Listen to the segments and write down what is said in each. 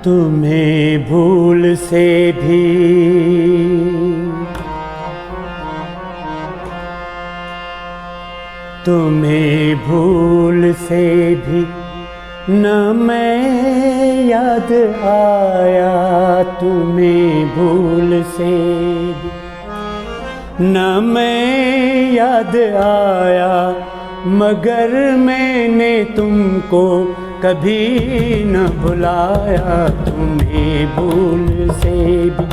तुम्हें भूल से भी तुम्हें भूल से भी न मैं याद आया, तुम्हें भूल से भी न मैं याद आया, मगर मैंने तुमको कभी न भुलाया। तुम्हें भूल से भी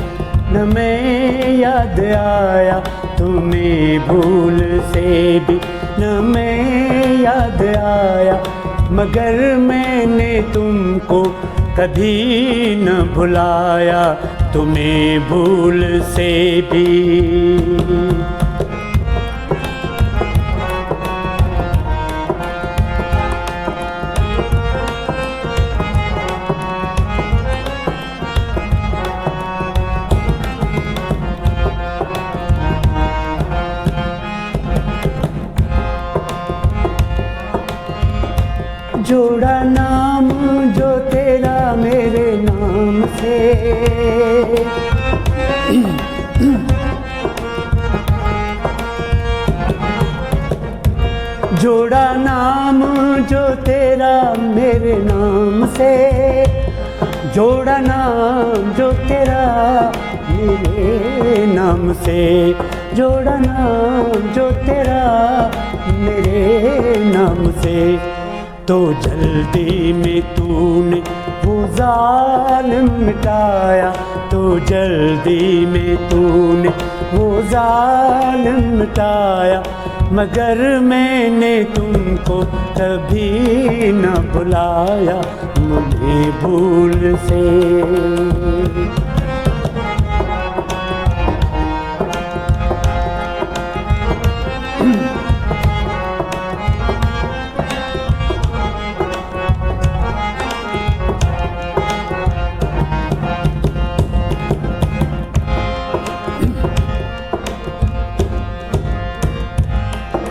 न मैं याद आया, तुम्हें भूल से भी न मैं याद आया, मगर मैंने तुमको कभी न भुलाया। तुम्हें भूल से भी जोड़ा नाम जो तेरा मेरे नाम से, जोड़ा नाम जो तेरा मेरे नाम से, जोड़ा नाम जो तेरा मेरे नाम से, जोड़ा नाम जो तेरा मेरे नाम से। तो जल्दी में तूने वो ज़ालिम मिटाया, तो जल्दी में तूने वो ज़ालिम मिटाया, मगर मैंने तुमको कभी न भुलाया। मुझे भूल से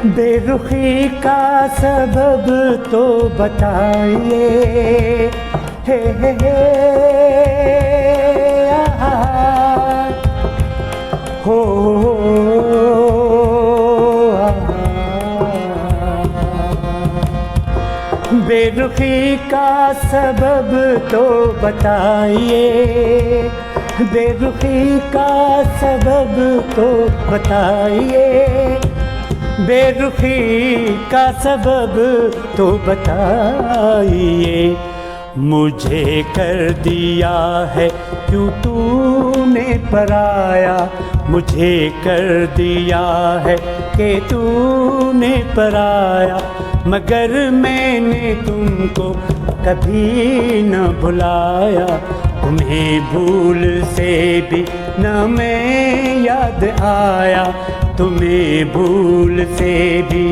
बेरुखी का सबब तो बताइए, हे हो बेरुखी का सबब तो बताइए, बेरुखी का सबब तो बताइए, बेरुखी का सबब तो बताइए। मुझे कर दिया है क्यों तूने पराया, मुझे कर दिया है कि तूने पराया, मगर मैंने तुमको कभी न भुलाया। तुम्हें भूल से भी न मैं याद आया, तुम्हें भूल से भी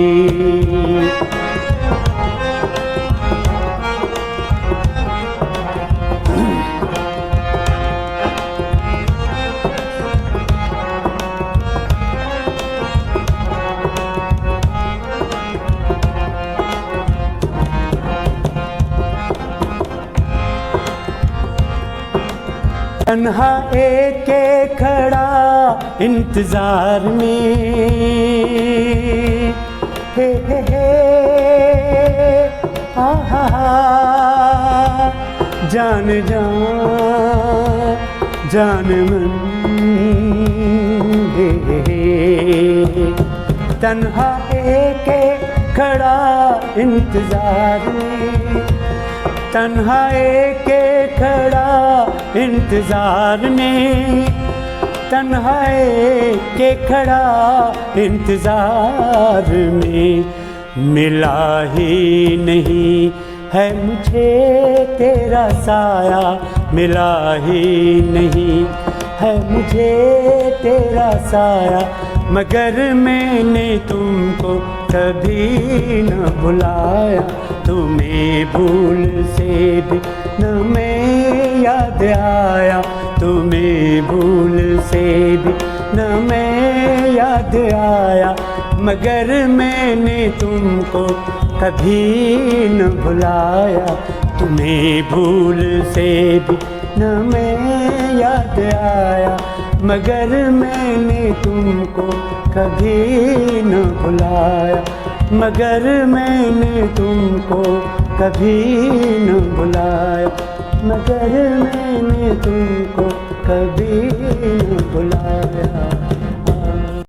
तन्हा एक खड़ा इंतजार में, हे आहा जान जान मन, तन्हा एक खड़ा इंतजार में, तन्हा एक खड़ा इंतजार में, तन्हा एक खड़ा इंतजार में। मिला ही नहीं है मुझे तेरा साया, मिला ही नहीं है मुझे तेरा साया, मगर मैंने तुमको कभी न भुलाया। तुम्हें भूल से भी न मैं याद आया, तुम्हें भूल से भी न मैं याद आया, मगर मैंने तुमको कभी न भुलाया। तुम्हें भूल से भी न मैं याद आया, मगर मैंने तुमको कभी न भुलाया, मगर मैंने तुमको कभी न भुलाया, मगर मैंने तुमको कभी न भुलाया।